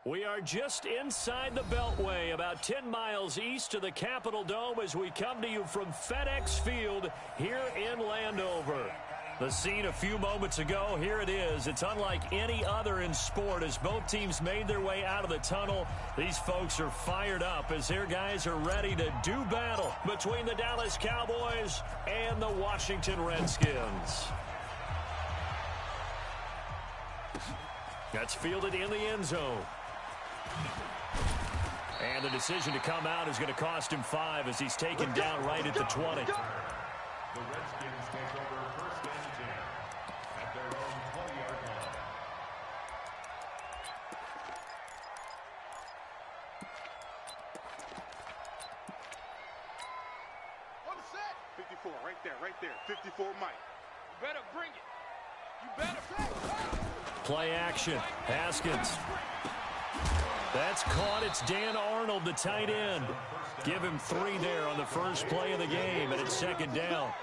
We are just inside the Beltway, about 10 miles east of the Capitol Dome as we come to you from FedEx Field here in Landover. The scene a few moments ago, here it is. It's unlike any other in sport as both teams made their way out of the tunnel. These folks are fired up as their guys are ready to do battle between the Dallas Cowboys and the Washington Redskins. That's fielded in the end zone. And the decision to come out is going to cost him 5 as he's taken down right at the 20. The Redskins take over first and 10 at their own 20-yard line. On the set. 54, right there. 54, Mike. You better bring it. You better. Play action. Haskins. That's caught. It's Dan Arnold, the tight end. Give him 3 there on the first play of the game, and it's second down.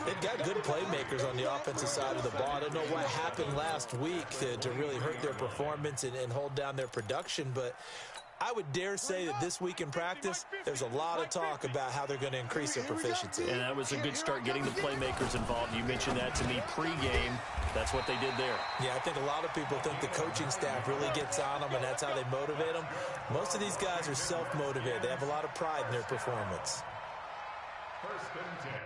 They've got good playmakers on the offensive side of the ball. I don't know what happened last week to really hurt their performance and hold down their production, but I would dare say that this week in practice, there's a lot of talk about how they're going to increase their proficiency. And that was a good start getting the playmakers involved. You mentioned that to me pregame. That's what they did there. Yeah, I think a lot of people think the coaching staff really gets on them, and that's how they motivate them. Most of these guys are self-motivated. They have a lot of pride in their performance. First and 10.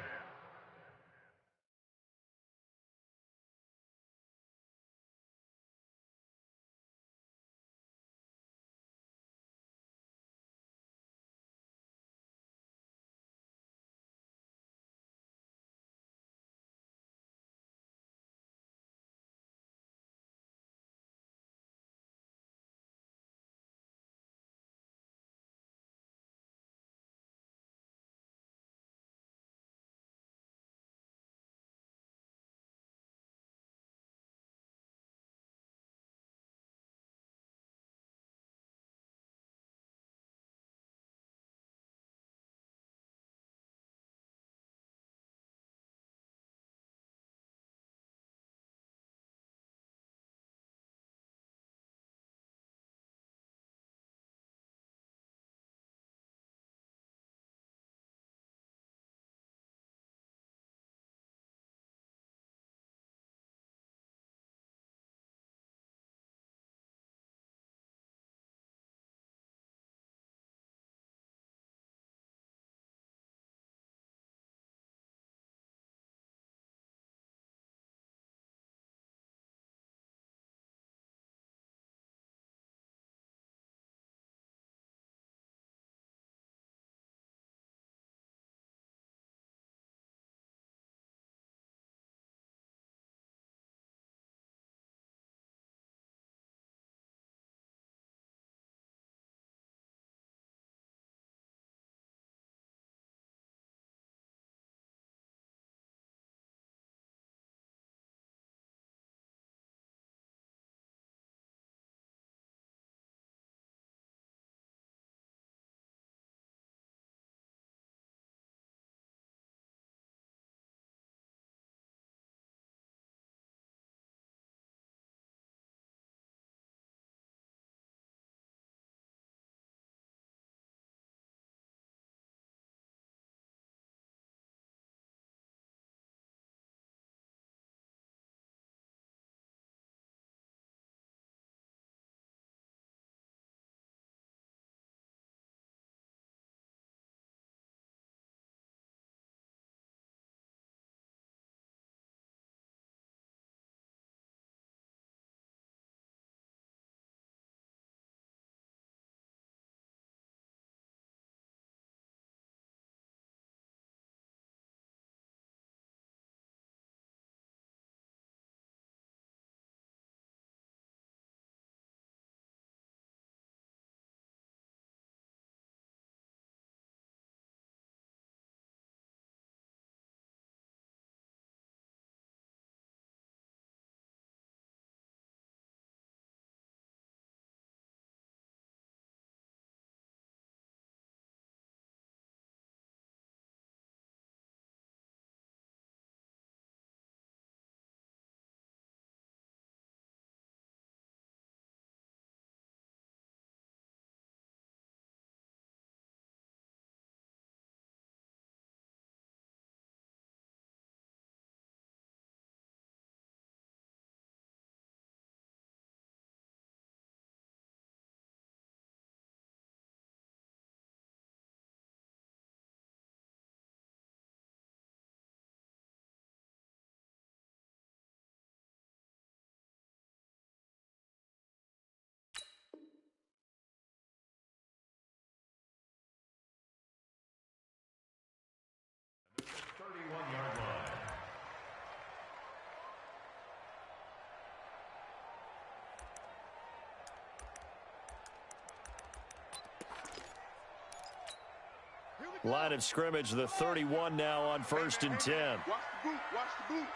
Line of scrimmage, the 31 now on 1st and 10. Watch the boot. Watch the boot.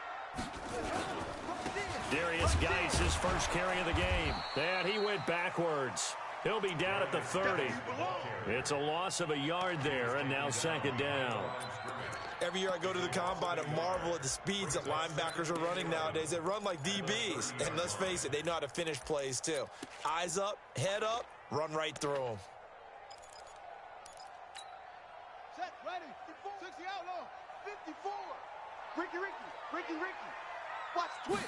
Darius Geis, his first carry of the game. And he went backwards. He'll be down at the 30. It's a loss of a yard there, and now 2nd down. Every year I go to the combine and marvel at the speeds that linebackers are running nowadays. They run like DBs. And let's face it, they know how to finish plays too. Eyes up, head up, run right through them. Set, ready. 60 out low. 54. Ricky. Watch twist.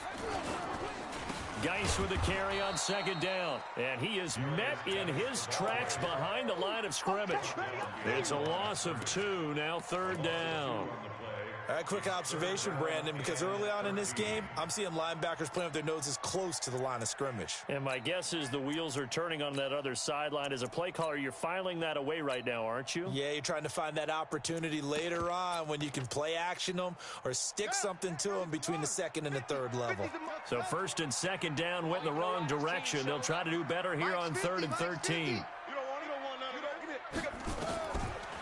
Geis with the carry on 2nd down. And he is met in his tracks behind the line of scrimmage. It's a loss of 2, now 3rd down. A quick observation, Brandon, because early on in this game, I'm seeing linebackers playing with their noses close to the line of scrimmage. And my guess is the wheels are turning on that other sideline. As a play caller, you're filing that away right now, aren't you? Yeah, you're trying to find that opportunity later on when you can play action them or stick something to them between the 2nd and the 3rd level. So 1st and 2nd down went in the wrong direction. They'll try to do better here on 3rd and 13.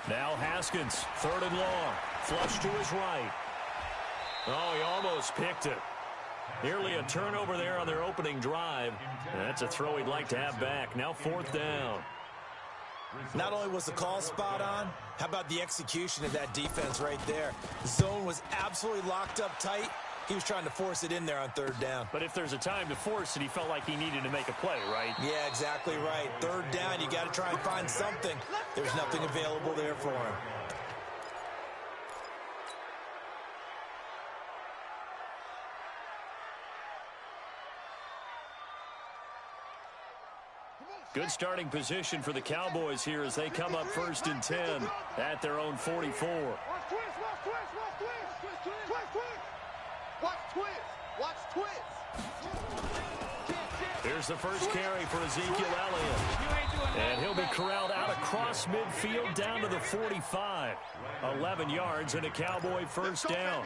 Now Haskins, 3rd and long. Flush to his right. Oh, he almost picked it. Nearly a turnover there on their opening drive. That's a throw he'd like to have back. Now 4th down. Not only was the call spot on, how about the execution of that defense right there? The zone was absolutely locked up tight. He was trying to force it in there on 3rd down. But if there's a time to force it, he felt like he needed to make a play, right? Yeah, exactly right. 3rd down, you got to try and find something. There's nothing available there for him. Good starting position for the Cowboys here as they come up 1st and 10 at their own 44. Here's the first carry for Ezekiel Elliott. And he'll be corralled out across midfield down to the 45. 11 yards and a Cowboy 1st down.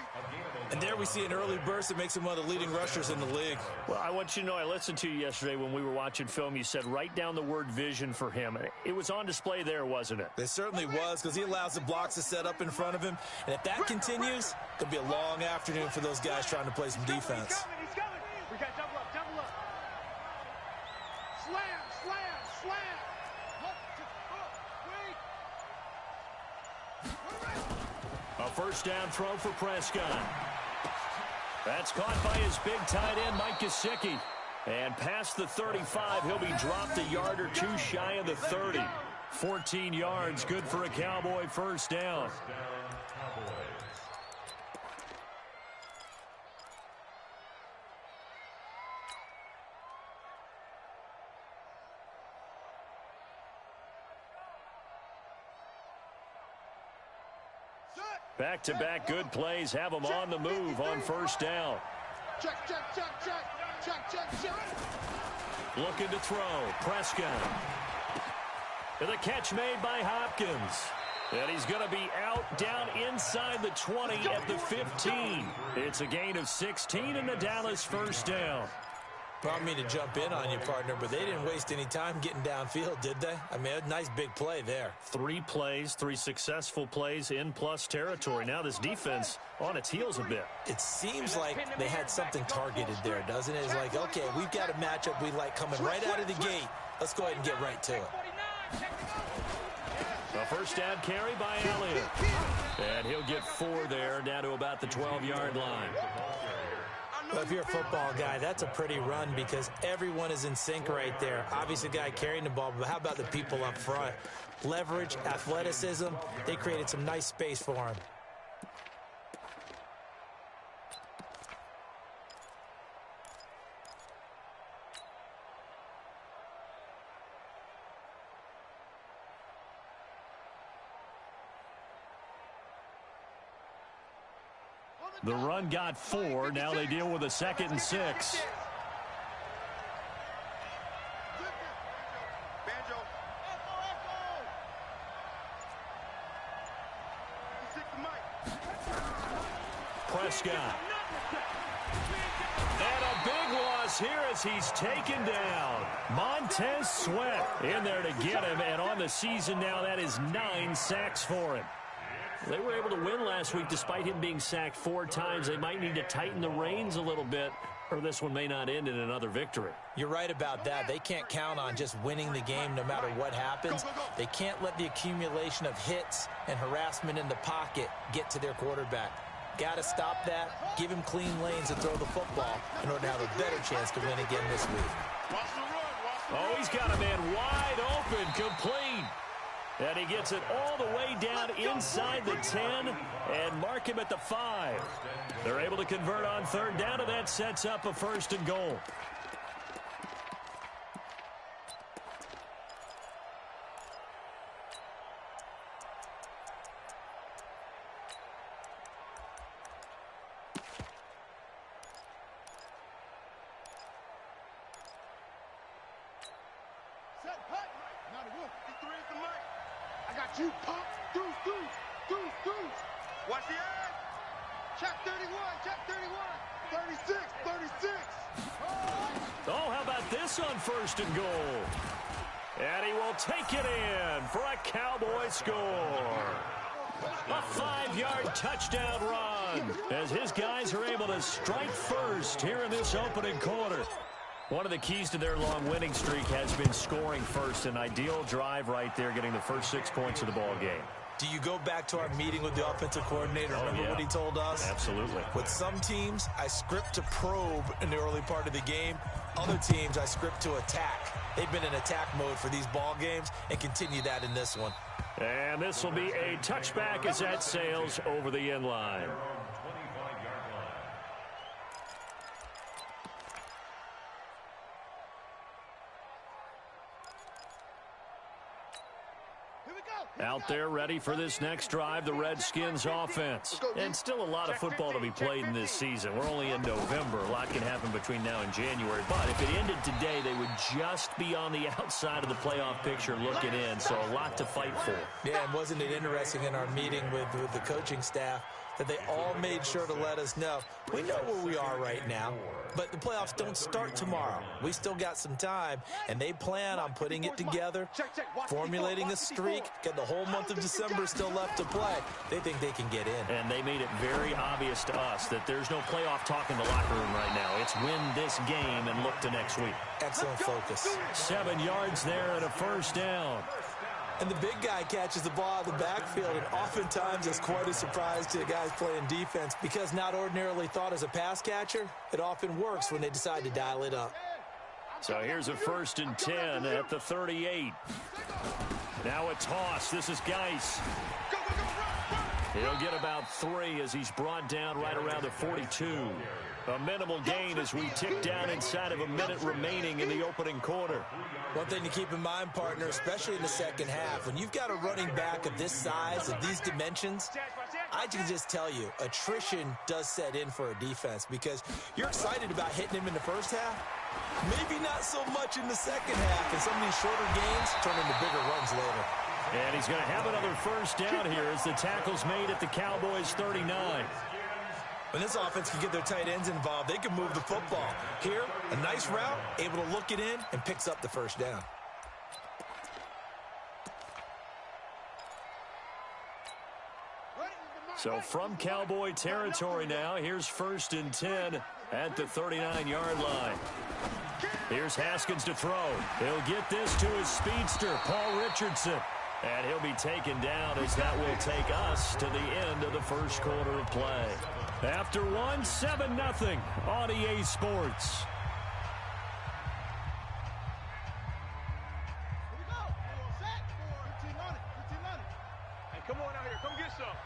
And there we see an early burst that makes him one of the leading rushers in the league. Well, I want you to know, I listened to you yesterday when we were watching film. You said write down the word vision for him. It was on display there, wasn't it? It certainly was, because he allows the blocks to set up in front of him. And if that continues, it'll be a long afternoon for those guys trying to play some defense. He's coming. We got double up. Slam. A 1st down throw for Prescott. That's caught by his big tight end, Mike Gesicki. And past the 35, he'll be dropped a yard or 2 shy of the 30. 14 yards, good for a Cowboy 1st down. Back-to-back good plays have them on the move on 1st down. Check. Looking to throw. Prescott. And the catch made by Hopkins. And he's going to be out down inside the 20 at the 15. It's a gain of 16 and the Dallas 1st down. I don't mean to jump in on you, partner, but they didn't waste any time getting downfield, did they? I mean, a nice big play there. 3 plays, 3 successful plays in plus territory. Now this defense on its heels a bit. It seems like they had something targeted there, doesn't it? It's like, okay, we've got a matchup we like coming right out of the gate. Let's go ahead and get right to it. A 1st down carry by Elliott. And he'll get 4 there, down to about the 12-yard line. Well, if you're a football guy, that's a pretty run because everyone is in sync right there. Obviously, the guy carrying the ball, but how about the people up front? Leverage, athleticism, they created some nice space for him. The run got 4. Now they deal with a 2nd and 6. Prescott. And a big loss here as he's taken down. Montez Sweat in there to get him. And on the season now, that is 9 sacks for him. They were able to win last week despite him being sacked 4 times. They might need to tighten the reins a little bit, or this one may not end in another victory. You're right about that. They can't count on just winning the game no matter what happens. They can't let the accumulation of hits and harassment in the pocket get to their quarterback. Got to stop that, give him clean lanes to throw the football in order to have a better chance to win again this week. Oh, he's got a man wide open, complete. And he gets it all the way down inside the 10 and mark him at the 5. They're able to convert on 3rd down, and that sets up a 1st and goal. You pump, deuce. Watch the edge. Check 31, check 31. 36. Oh, how about this on 1st and goal? And he will take it in for a Cowboy score. A 5-yard touchdown run as his guys are able to strike first here in this opening quarter. One of the keys to their long winning streak has been scoring first. An ideal drive right there, getting the first 6 points of the ball game. Do you go back to our meeting with the offensive coordinator? Remember what he told us? Absolutely. With some teams, I script to probe in the early part of the game. Other teams, I script to attack. They've been in attack mode for these ball games and continue that in this one. And this will be a touchback as that sails over the end line. Out there ready for this next drive, the Redskins offense. And still a lot of football to be played in this season. We're only in November. A lot can happen between now and January. But if it ended today, they would just be on the outside of the playoff picture looking in. So a lot to fight for. Yeah, and wasn't it interesting in our meeting with the coaching staff that they all made sure to let us know, we know where we are right now, but the playoffs don't start tomorrow. We still got some time, and they plan on putting it together, formulating a streak, got the whole month of December still left to play. They think they can get in. And they made it very obvious to us that there's no playoff talk in the locker room right now. It's win this game and look to next week. Excellent focus. 7 yards there and a 1st down. And the big guy catches the ball out of the backfield, and oftentimes it's quite a surprise to the guys playing defense because not ordinarily thought as a pass catcher, it often works when they decide to dial it up. So here's a 1st and 10 at the 38. Now a toss. This is Geis. He'll get about 3 as he's brought down right around the 42. A minimal gain as we tick down inside of a minute remaining in the opening quarter. One thing to keep in mind, partner, especially in the second half, when you've got a running back of this size, of these dimensions, I can just tell you, attrition does set in for a defense because you're excited about hitting him in the first half. Maybe not so much in the second half, and some of these shorter gains turn into bigger runs later. And he's going to have another 1st down here as the tackle's made at the Cowboys' 39. When this offense can get their tight ends involved, they can move the football. Here, a nice route, able to look it in, and picks up the 1st down. So from Cowboy territory now, here's 1st and 10 at the 39-yard line. Here's Haskins to throw. He'll get this to his speedster, Paul Richardson. And he'll be taken down as that will take us to the end of the 1st quarter of play. After 7-0 on EA Sports. Come on out here. Come get some.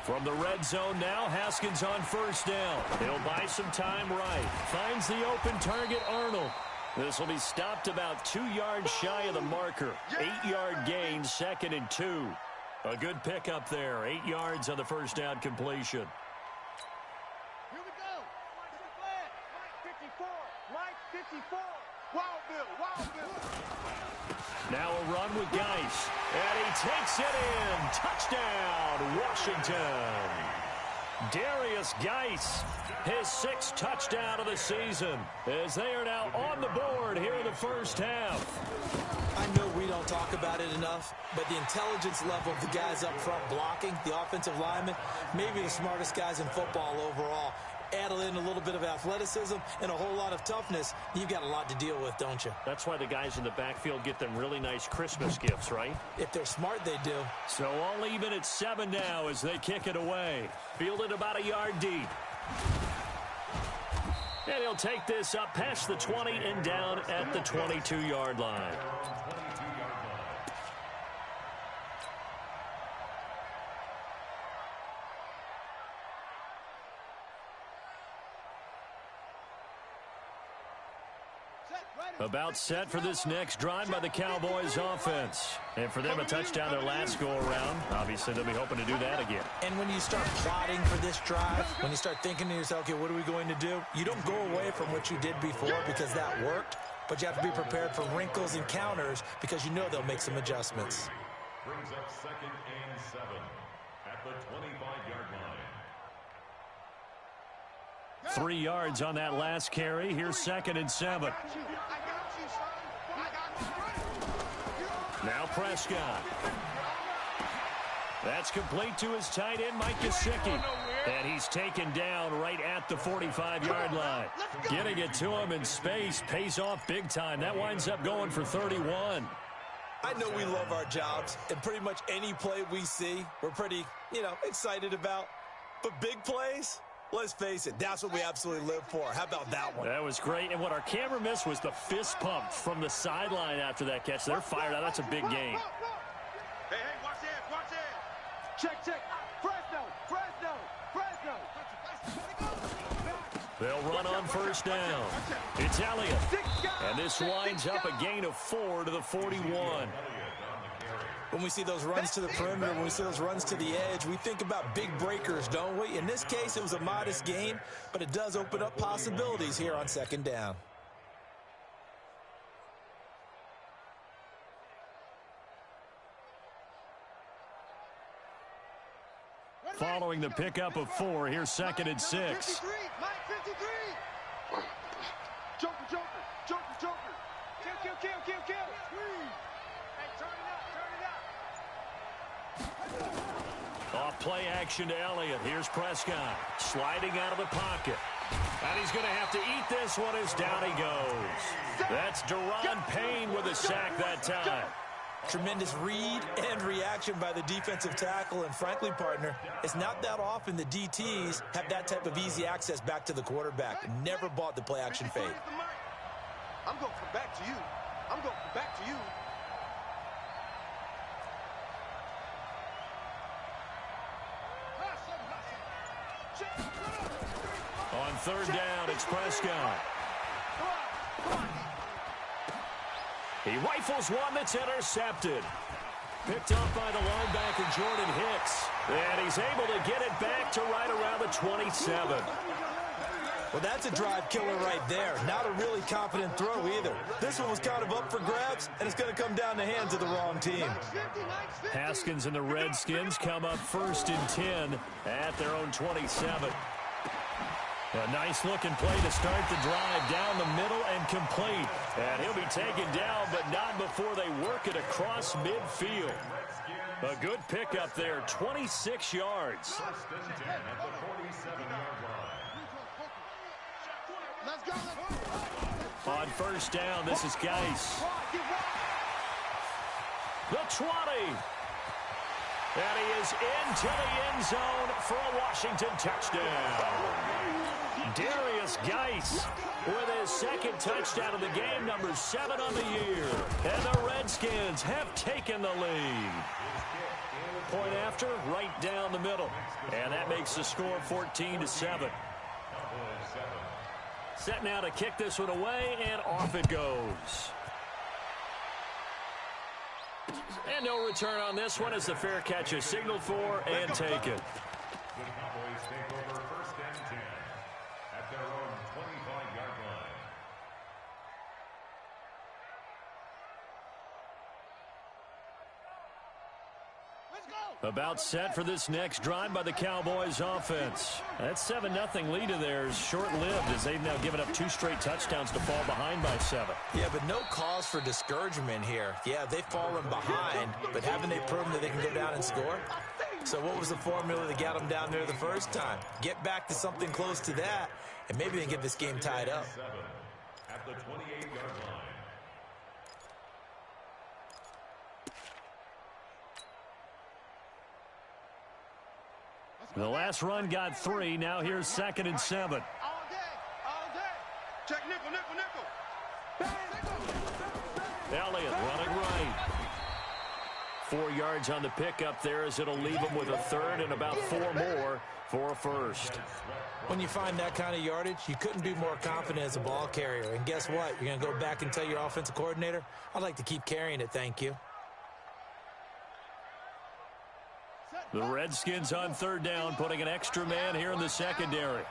From the red zone now, Haskins on 1st down. He'll buy some time right. Finds the open target, Arnold. This will be stopped about 2 yards shy of the marker. 8-yard gain, 2nd and 2. A good pickup there. 8 yards on the 1st down completion. Here we go. Mike 54. Mike 54. Wild Bill. Now a run with Geis. And he takes it in. Touchdown, Washington. Darius Geis, his 6th touchdown of the season, as they are now on the board here in the first half. I know we don't talk about it enough, but the intelligence level of the guys up front blocking, the offensive linemen, maybe the smartest guys in football overall. Add in a little bit of athleticism and a whole lot of toughness, you've got a lot to deal with, don't you? That's why the guys in the backfield get them really nice Christmas gifts, right? If they're smart, they do. So all even at 7 now as they kick it away. Fielded about a yard deep. And he'll take this up past the 20 and down at the 22-yard line. About set for this next drive by the Cowboys offense. And for them, a touchdown their last go-around. Obviously, they'll be hoping to do that again. And when you start plotting for this drive, when you start thinking to yourself, okay, what are we going to do? You don't go away from what you did before because that worked, but you have to be prepared for wrinkles and counters because you know they'll make some adjustments. Brings up 2nd and 7 at the 25-yard line. 3 yards on that last carry. Here's 2nd and 7. Now Prescott. That's complete to his tight end, Mike Gesicki. And he's taken down right at the 45-yard line. Getting it to him in space pays off big time. That winds up going for 31. I know we love our jobs, and pretty much any play we see, we're pretty, excited about. But big plays, let's face it, that's what we absolutely live for. How about that one? That was great. And what our camera missed was the fist pump from the sideline after that catch. They're fired out. That's a big game. Hey, watch this, watch this. Check. Fresno. They'll run on first down. It's Elliott. And this winds up a gain of 4 to the 41. When we see those runs to the perimeter, when we see those runs to the edge, we think about big breakers, don't we? In this case, it was a modest gain, but it does open up possibilities here on 2nd down. Following the pickup of 4, here's 2nd and 6. Mike 53. Joker. Kill. Hey, turn it up. Off play action to Elliott. Here's Prescott sliding out of the pocket. And he's going to have to eat this one as down he goes. That's Deron Payne with a sack that time. Tremendous read and reaction by the defensive tackle. And frankly, partner, it's not that often the DTs have that type of easy access back to the quarterback. Never bought the play action fade. I'm going to come back to you. On 3rd down, it's Prescott. He rifles one that's intercepted. Picked up by the linebacker, Jordan Hicks. And he's able to get it back to right around the 27. Well, that's a drive killer right there. Not a really confident throw either. This one was kind of up for grabs, and it's going to come down the hands of the wrong team. Haskins and the Redskins come up 1st and 10 at their own 27. A nice-looking play to start the drive down the middle and complete. And he'll be taken down, but not before they work it across midfield. A good pickup there, 26 yards. 1st and 10 at the 47-yard line. On 1st down, this is Geis. The 20. And he is into the end zone for a Washington touchdown. Darius Geis with his 2nd touchdown of the game, number 7 on the year. And the Redskins have taken the lead. Point after, right down the middle. And that makes the score 14-7. Set now to kick this one away, and off it goes. And no return on this one as the fair catch is signaled for and taken. The Cowboys take over 1st and 10 at their own 25-yard line. About set for this next drive by the Cowboys offense. That 7-0 lead of theirs short-lived as they've now given up 2 straight touchdowns to fall behind by 7. Yeah, but no cause for discouragement here. Yeah, they've fallen behind, but haven't they proven that they can go down and score? So what was the formula that got them down there the first time? Get back to something close to that, and maybe they can get this game tied up. At the 28-yard line. The last run got 3. Now here's 2nd and 7. All day, all day. Check nickel, nickel, nickel. Elliott running right. 4 yards on the pickup there as it'll leave him with a 3rd and about 4 more for a first. When you find that kind of yardage, you couldn't be more confident as a ball carrier. And guess what? You're going to go back and tell your offensive coordinator, I'd like to keep carrying it, thank you. The Redskins on 3rd down, putting an extra man here in the secondary.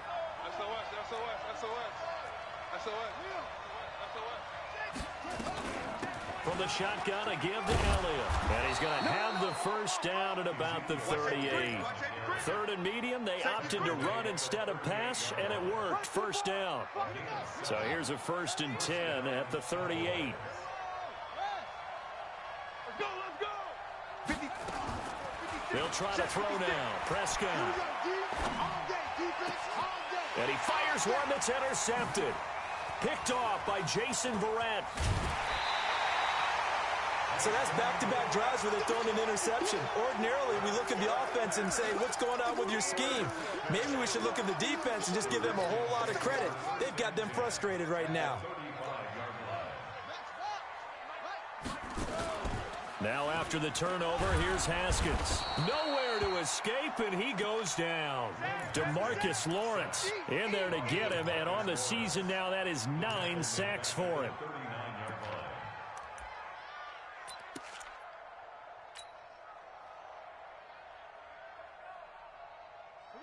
From the shotgun, a give to Elliott. And he's going to have the first down at about the 38. 3rd and medium, they opted to run instead of pass, and it worked. First down. So here's a 1st and 10 at the 38. They'll try to throw now. Prescott. And he fires one that's intercepted. Picked off by Jason Verrett. So that's back-to-back drives where they're throwing an interception. Ordinarily, we look at the offense and say, what's going on with your scheme? Maybe we should look at the defense and just give them a whole lot of credit. They've got them frustrated right now. Now after the turnover, here's Haskins. Nowhere to escape, and he goes down. DeMarcus Lawrence in there to get him, and on the season now, that is 9 sacks for him.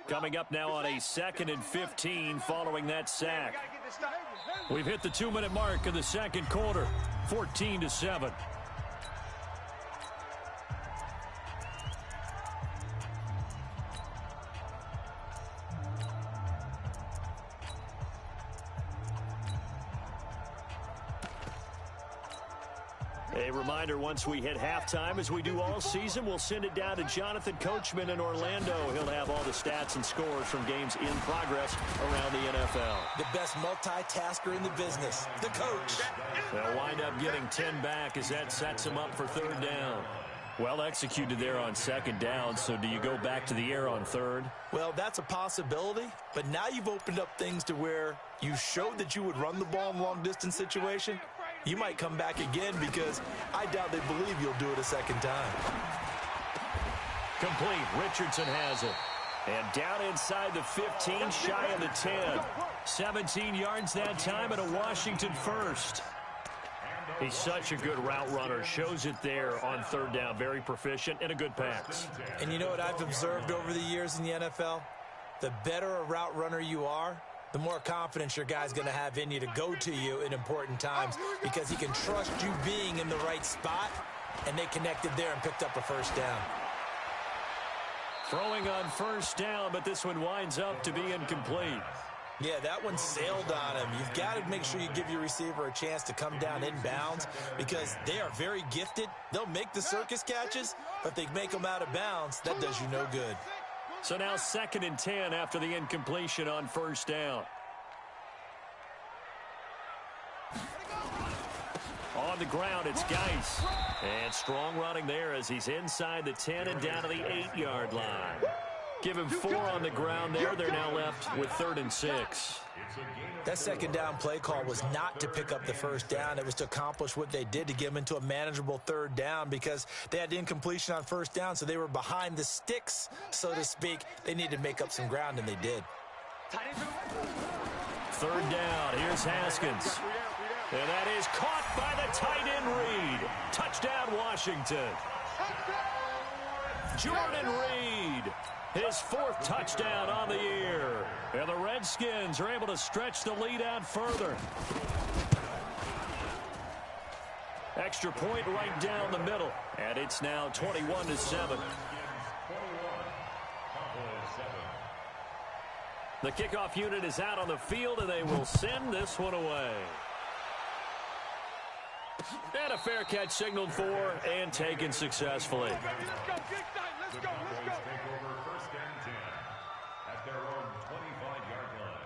Coming up now on a 2nd and 15 following that sack. We've hit the 2-minute mark of the second quarter, 14-7. A reminder, once we hit halftime, as we do all season, we'll send it down to Jonathan Coachman in Orlando. He'll have all the stats and scores from games in progress around the NFL. The best multitasker in the business, the coach. They'll wind up getting 10 back as that sets them up for 3rd down. Well executed there on 2nd down, so do you go back to the air on 3rd? Well, that's a possibility, but now you've opened up things to where you showed that you would run the ball in a long-distance situation. You might come back again because I doubt they believe you'll do it a 2nd time. Complete. Richardson has it. And down inside the 15, shy of the 10. 17 yards that time and a Washington first. He's such a good route runner. Shows it there on 3rd down. Very proficient and a good pass. And you know what I've observed over the years in the NFL? The better a route runner you are, the more confidence your guy's going to have in you to go to you in important times because he can trust you being in the right spot, and they connected there and picked up a 1st down. Throwing on 1st down, but this one winds up to be incomplete. Yeah, that one sailed on him. You've got to make sure you give your receiver a chance to come down inbounds because they are very gifted. They'll make the circus catches, but if they make them out of bounds, that does you no good. So now 2nd and 10 after the incompletion on 1st down. On the ground, it's Geis. And strong running there as he's inside the 10 and down to the 8-yard line. Give him 4 on the ground there. They're now left with 3rd and 6. That 2nd down play call was not to pick up the 1st down. It was to accomplish what they did to get them into a manageable 3rd down because they had the incompletion on 1st down, so they were behind the sticks, so to speak. They needed to make up some ground, and they did. 3rd down. Here's Haskins. And that is caught by the tight end Reed. Touchdown, Washington. Jordan Reed. His 4th touchdown on the year. And the Redskins are able to stretch the lead out further. Extra point right down the middle. And it's now 21-7. The kickoff unit is out on the field, and they will send this one away. And a fair catch signaled for and taken successfully. Let's go. Let's go. Take over first and 10 at their own 25-yard line.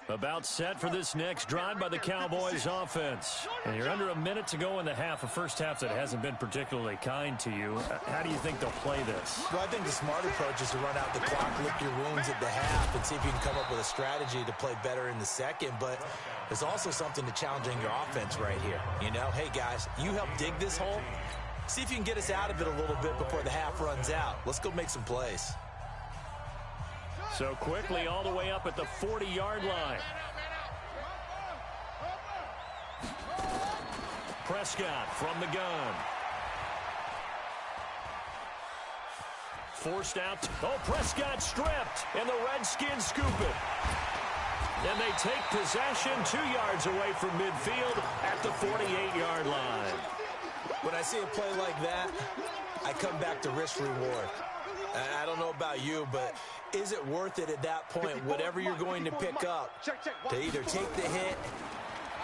About set for this next drive by the Cowboys offense. And you're under a minute to go in the half, a first half that hasn't been particularly kind to you. How do you think they'll play this? Well, I think the smart approach is to run out the clock, lick your wounds at the half, and see if you can come up with a strategy to play better in the second. But there's also something to challenging your offense right here. You know, hey, guys, you help dig this hole. See if you can get us out of it a little bit before the half runs out. Let's go make some plays. So quickly all the way up at the 40-yard line. Prescott from the gun. Forced out. Oh, Prescott stripped, and the Redskins scoop it. And they take possession 2 yards away from midfield at the 48-yard line. When I see a play like that, I come back to risk-reward. I don't know about you, but is it worth it at that point, whatever you're going to pick up, to either take the hit,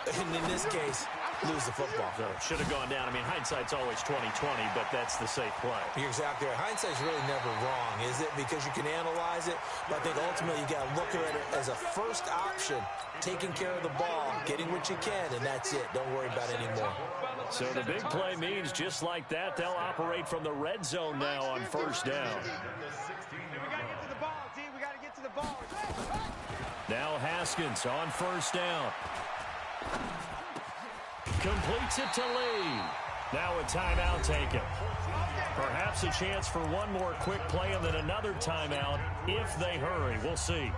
and in this case, lose the football? So it should have gone down. I mean, hindsight's always 20/20, but that's the safe play. You're exactly right. Hindsight's really never wrong, is it? Because you can analyze it, but I think ultimately you got to look at it as a first option, taking care of the ball, getting what you can, and that's it. Don't worry about it anymore. So the big play means just like that, they'll operate from the red zone now on first down. We got to get to the ball. Now Haskins on first down. Completes it to Lee. Now a timeout taken. Perhaps a chance for one more quick play and then another timeout if they hurry. We'll see.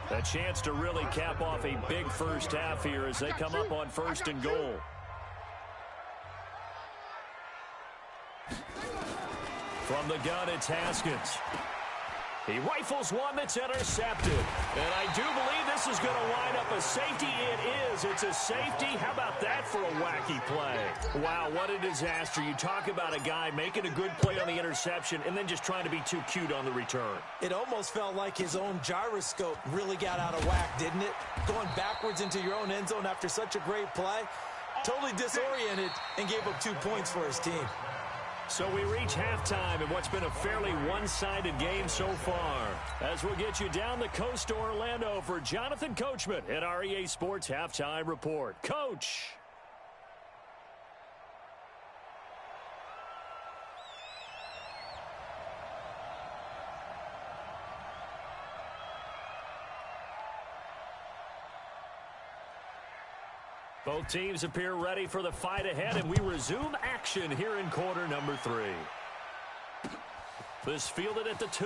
A chance to really cap off a big first half here as they come up on first and goal. From the gun, it's Haskins. He rifles one that's intercepted. And I do believe this is going to wind up a safety. It is. It's a safety. How about that for a wacky play? Wow, what a disaster. You talk about a guy making a good play on the interception and then just trying to be too cute on the return. It almost felt like his own gyroscope really got out of whack, didn't it? Going backwards into your own end zone after such a great play. Totally disoriented and gave up 2 points for his team. So we reach halftime in what's been a fairly one-sided game so far. As we'll get you down the coast to Orlando for Jonathan Coachman at REA Sports Halftime Report. Coach. Both teams appear ready for the fight ahead, and we resume action here in quarter number 3. This fielded at the 2.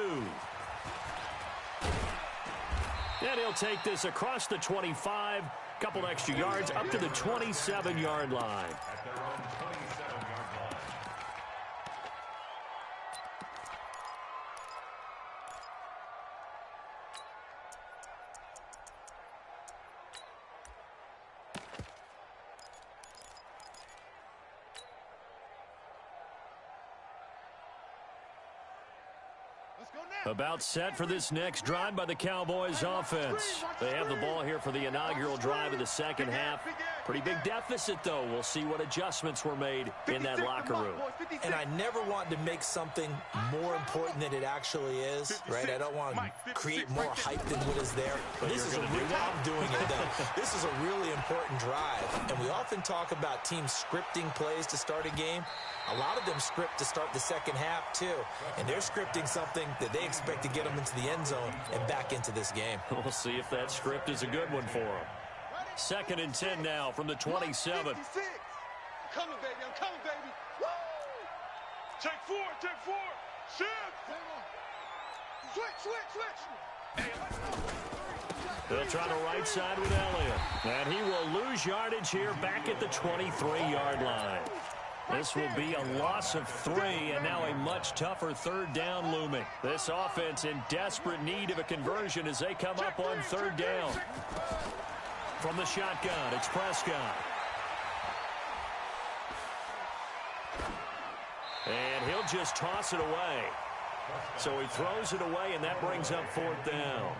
And he'll take this across the 25, couple extra yards up to the 27-yard line. At their own 27-yard line. About set for this next drive by the Cowboys offense. They have the ball here for the inaugural drive of the second half. Pretty big deficit, though. We'll see what adjustments were made in that locker room. And I never want to make something more important than it actually is, right? I don't want to create more hype than what is there. But this is a real, I'm doing it, though. This is a really important drive. And we often talk about teams scripting plays to start a game. A lot of them script to start the second half, too. And they're scripting something that they expect to get them into the end zone and back into this game. We'll see if that script is a good one for them. 2nd and 10 now from the 27. I'm coming, baby. I'm coming, baby. Woo! Take forward. Shift. Switch. They'll try the right side with Elliott. And he will lose yardage here back at the 23-yard line. This will be a loss of 3, and now a much tougher 3rd down looming. This offense in desperate need of a conversion as they come up on 3rd down. From the shotgun, it's Prescott. And he'll just toss it away. So he throws it away, and that brings up 4th down.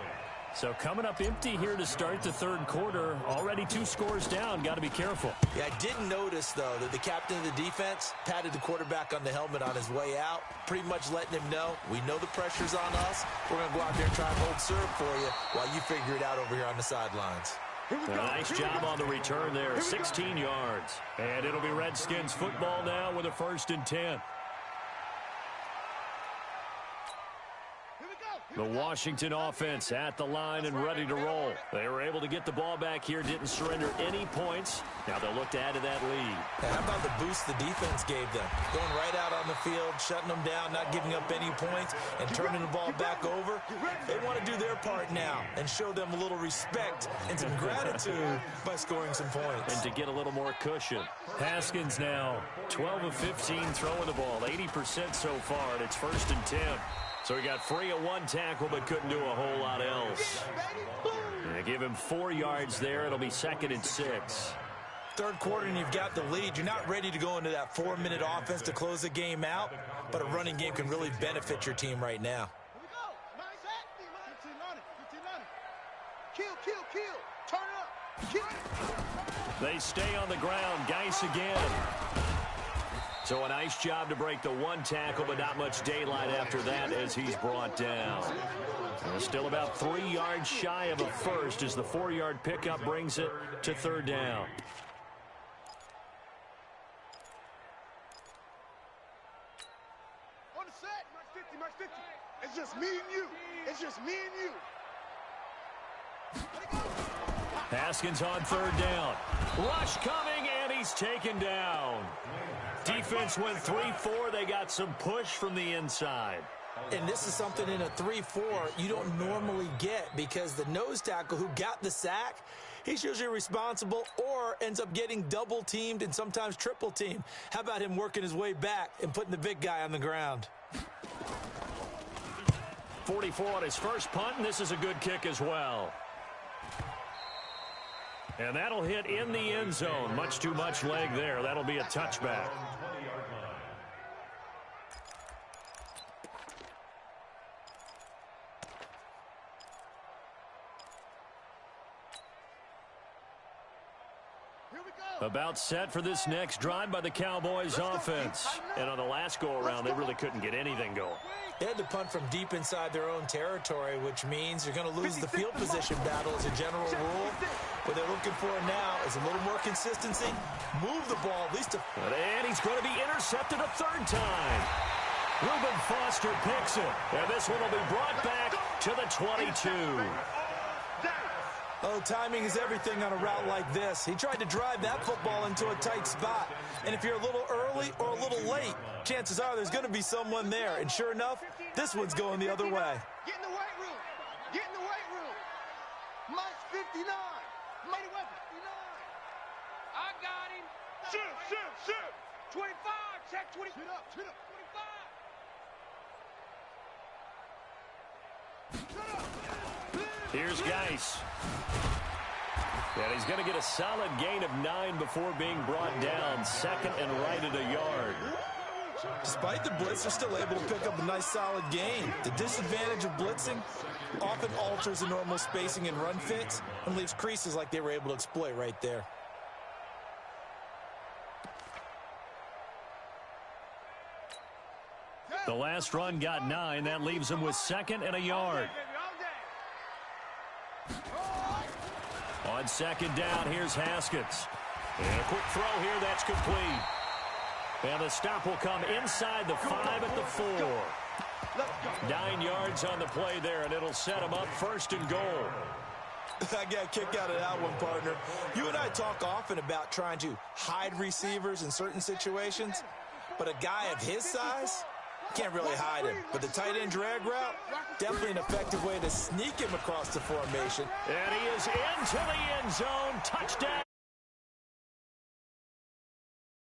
So coming up empty here to start the 3rd quarter. Already 2 scores down. Got to be careful. Yeah, I didn't notice, though, that the captain of the defense patted the quarterback on the helmet on his way out, pretty much letting him know, we know the pressure's on us. We're going to go out there and try and hold serve for you while you figure it out over here on the sidelines. Nice job on the return there, 16 yards. And it'll be Redskins football now with a 1st and 10. The Washington offense at the line and ready to roll. They were able to get the ball back here, didn't surrender any points. Now they'll look to add to that lead. And how about the boost the defense gave them? Going right out on the field, shutting them down, not giving up any points, and turning the ball back over. They want to do their part now and show them a little respect and some gratitude by scoring some points. And to get a little more cushion. Haskins now, 12 of 15 throwing the ball, 80% so far, and it's 1st and 10. So he got free of 1 tackle, but couldn't do a whole lot else. They give him 4 yards there. It'll be 2nd and 6. 3rd quarter, and you've got the lead. You're not ready to go into that 4-minute offense to close the game out, but a running game can really benefit your team right now. Turn it up. They stay on the ground. Geis again. So a nice job to break the 1 tackle, but not much daylight after that as he's brought down. And still about 3 yards shy of a first as the 4-yard pickup brings it to 3rd down. On the set, match 50. It's just me and you. It's just me and you. Haskins on 3rd down. Rush coming, and he's taken down. Defense went 3-4. They got some push from the inside. And this is something in a 3-4 you don't normally get because the nose tackle who got the sack, he's usually responsible or ends up getting double-teamed and sometimes triple-teamed. How about him working his way back and putting the big guy on the ground? 44 on his first punt, and this is a good kick as well. And that'll hit in the end zone. Much too much leg there. That'll be a touchback. About set for this next drive by the Cowboys offense. And on the last go-around, they really couldn't get anything going. They had to punt from deep inside their own territory, which means you're going to lose the field position battle as a general rule. What they're looking for now is a little more consistency. Move the ball at least to... And he's going to be intercepted a 3rd time. Reuben Foster picks it. And this one will be brought back to the 22. Oh, timing is everything on a route like this. He tried to drive that football into a tight spot. And if you're a little early or a little late, chances are there's going to be someone there. And sure enough, this one's going the other way. Get in the weight room. Get in the weight room. Minus 59. Mighty weapon. 59. I got him. Shoot. 25. Check 20. Spit up. 25. Here's Geis. And he's going to get a solid gain of 9 before being brought down. 2nd and right at a yard. Despite the blitz, they're still able to pick up a nice solid gain. The disadvantage of blitzing often alters the normal spacing and run fits and leaves creases like they were able to exploit right there. The last run got 9. That leaves him with 2nd and a yard. On 2nd down, here's Haskins. And a quick throw here, that's complete. And the stop will come inside the 5 at the 4. 9 yards on the play there, and it'll set him up 1st and goal. I got a kick out of that one, partner. You and I talk often about trying to hide receivers in certain situations, but a guy of his size can't really hide him. But the tight end drag route, definitely an effective way to sneak him across the formation. And he is into the end zone. Touchdown.